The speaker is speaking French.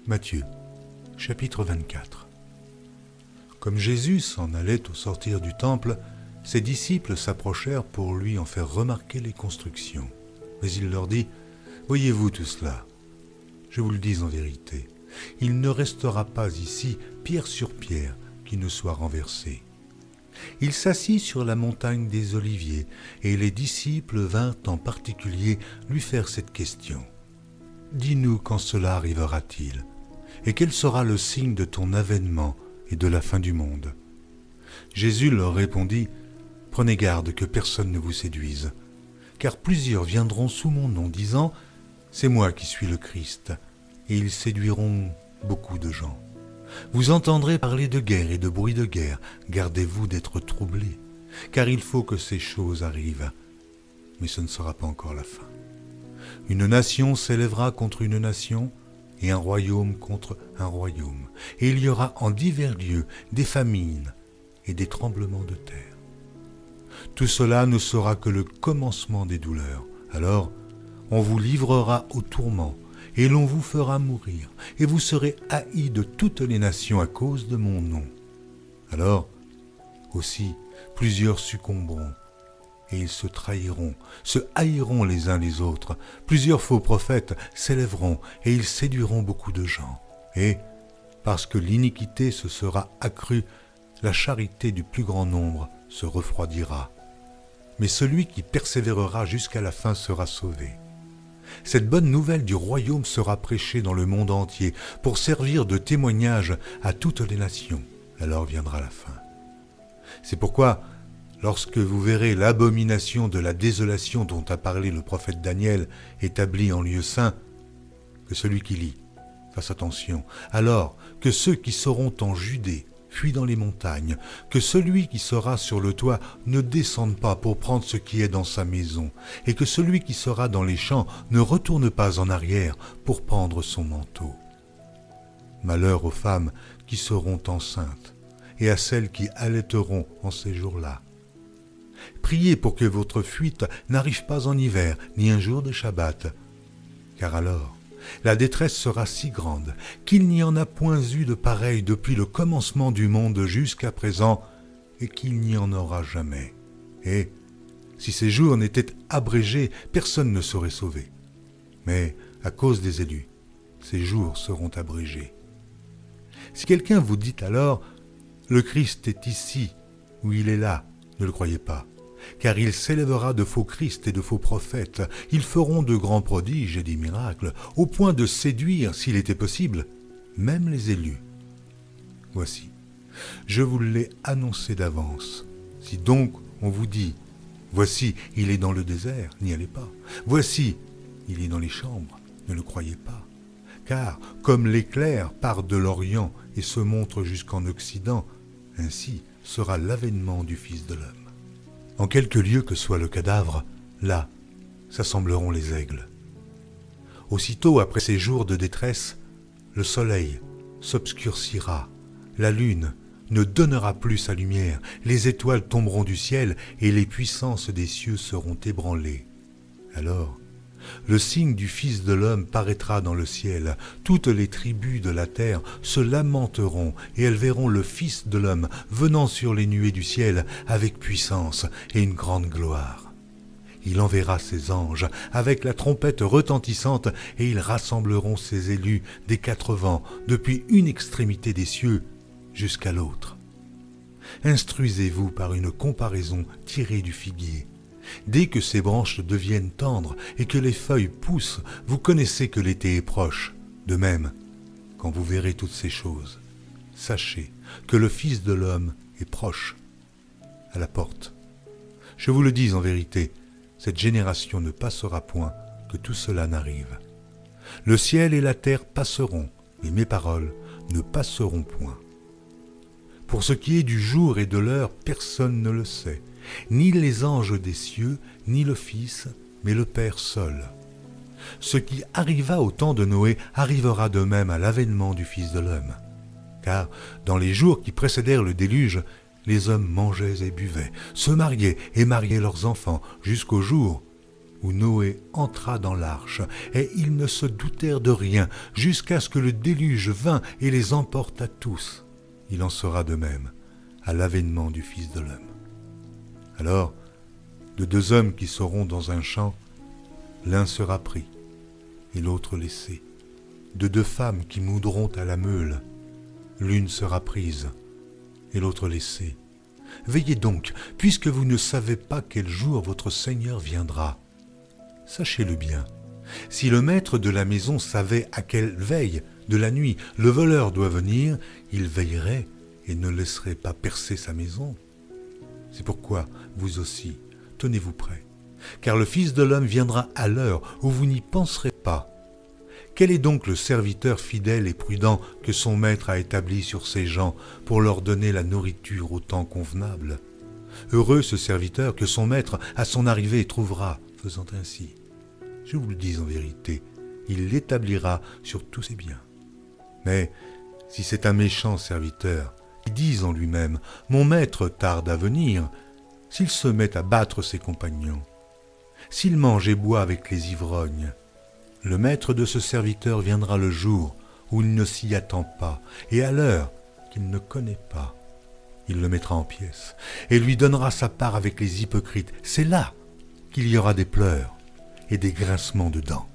Matthieu, chapitre 24. Comme Jésus s'en allait au sortir du temple, ses disciples s'approchèrent pour lui en faire remarquer les constructions. Mais il leur dit, « Voyez-vous tout cela? Je vous le dis en vérité, il ne restera pas ici pierre sur pierre qui ne soit renversée. » Il s'assit sur la montagne des Oliviers, et les disciples vinrent en particulier lui faire cette question. « Dis-nous quand cela arrivera-t-il, et quel sera le signe de ton avènement et de la fin du monde ?» Jésus leur répondit, « Prenez garde que personne ne vous séduise, car plusieurs viendront sous mon nom, disant, « C'est moi qui suis le Christ », et ils séduiront beaucoup de gens. Vous entendrez parler de guerre et de bruit de guerre, gardez-vous d'être troublés, car il faut que ces choses arrivent, mais ce ne sera pas encore la fin. Une nation s'élèvera contre une nation, et un royaume contre un royaume, et il y aura en divers lieux des famines et des tremblements de terre. Tout cela ne sera que le commencement des douleurs. Alors, on vous livrera au tourment, et l'on vous fera mourir, et vous serez haïs de toutes les nations à cause de mon nom. Alors, aussi, plusieurs succomberont, et ils se trahiront, se haïront les uns les autres. Plusieurs faux prophètes s'élèveront, et ils séduiront beaucoup de gens. Et, parce que l'iniquité se sera accrue, la charité du plus grand nombre se refroidira. Mais celui qui persévérera jusqu'à la fin sera sauvé. Cette bonne nouvelle du royaume sera prêchée dans le monde entier pour servir de témoignage à toutes les nations. Alors viendra la fin. C'est pourquoi, lorsque vous verrez l'abomination de la désolation dont a parlé le prophète Daniel établie en lieu saint, que celui qui lit fasse attention. Alors que ceux qui seront en Judée fuient dans les montagnes, que celui qui sera sur le toit ne descende pas pour prendre ce qui est dans sa maison, et que celui qui sera dans les champs ne retourne pas en arrière pour prendre son manteau. Malheur aux femmes qui seront enceintes, et à celles qui allaiteront en ces jours-là. Priez pour que votre fuite n'arrive pas en hiver, ni un jour de Shabbat, car alors la détresse sera si grande qu'il n'y en a point eu de pareil depuis le commencement du monde jusqu'à présent, et qu'il n'y en aura jamais. Et si ces jours n'étaient abrégés, personne ne serait sauvé. Mais à cause des élus, ces jours seront abrégés. Si quelqu'un vous dit alors, le Christ est ici, ou il est là, ne le croyez pas. Car il s'élèvera de faux Christ et de faux prophètes. Ils feront de grands prodiges et des miracles, au point de séduire, s'il était possible, même les élus. Voici, je vous l'ai annoncé d'avance. Si donc on vous dit, voici, il est dans le désert, n'y allez pas. Voici, il est dans les chambres, ne le croyez pas. Car, comme l'éclair part de l'Orient et se montre jusqu'en Occident, ainsi sera l'avènement du Fils de l'homme. En quelque lieu que soit le cadavre, là s'assembleront les aigles. Aussitôt après ces jours de détresse, le soleil s'obscurcira, la lune ne donnera plus sa lumière, les étoiles tomberont du ciel et les puissances des cieux seront ébranlées. Alors, le signe du Fils de l'homme paraîtra dans le ciel. Toutes les tribus de la terre se lamenteront et elles verront le Fils de l'homme venant sur les nuées du ciel avec puissance et une grande gloire. Il enverra ses anges avec la trompette retentissante et ils rassembleront ses élus des quatre vents depuis une extrémité des cieux jusqu'à l'autre. Instruisez-vous par une comparaison tirée du figuier. Dès que ses branches deviennent tendres et que les feuilles poussent, vous connaissez que l'été est proche. De même, quand vous verrez toutes ces choses, sachez que le Fils de l'homme est proche, à la porte. Je vous le dis en vérité, cette génération ne passera point que tout cela n'arrive. Le ciel et la terre passeront, mais mes paroles ne passeront point. Pour ce qui est du jour et de l'heure, personne ne le sait, ni les anges des cieux, ni le Fils, mais le Père seul. Ce qui arriva au temps de Noé arrivera de même à l'avènement du Fils de l'homme. Car dans les jours qui précédèrent le déluge, les hommes mangeaient et buvaient, se mariaient et mariaient leurs enfants, jusqu'au jour où Noé entra dans l'arche, et ils ne se doutèrent de rien, jusqu'à ce que le déluge vînt et les emporta tous. Il en sera de même à l'avènement du Fils de l'homme. Alors, de deux hommes qui seront dans un champ, l'un sera pris et l'autre laissé. De deux femmes qui moudront à la meule, l'une sera prise et l'autre laissée. Veillez donc, puisque vous ne savez pas quel jour votre Seigneur viendra. Sachez-le bien, si le maître de la maison savait à quelle veille de la nuit le voleur doit venir, il veillerait et ne laisserait pas percer sa maison. C'est pourquoi, vous aussi, tenez-vous prêts, car le Fils de l'homme viendra à l'heure où vous n'y penserez pas. Quel est donc le serviteur fidèle et prudent que son maître a établi sur ses gens pour leur donner la nourriture au temps convenable? Heureux ce serviteur que son maître à son arrivée trouvera, faisant ainsi. Je vous le dis en vérité, il l'établira sur tous ses biens. Mais si c'est un méchant serviteur, qui dit en lui-même « Mon maître tarde à venir », s'il se met à battre ses compagnons, s'il mange et boit avec les ivrognes, le maître de ce serviteur viendra le jour où il ne s'y attend pas, et à l'heure qu'il ne connaît pas. Il le mettra en pièces, et lui donnera sa part avec les hypocrites. C'est là qu'il y aura des pleurs et des grincements de dents.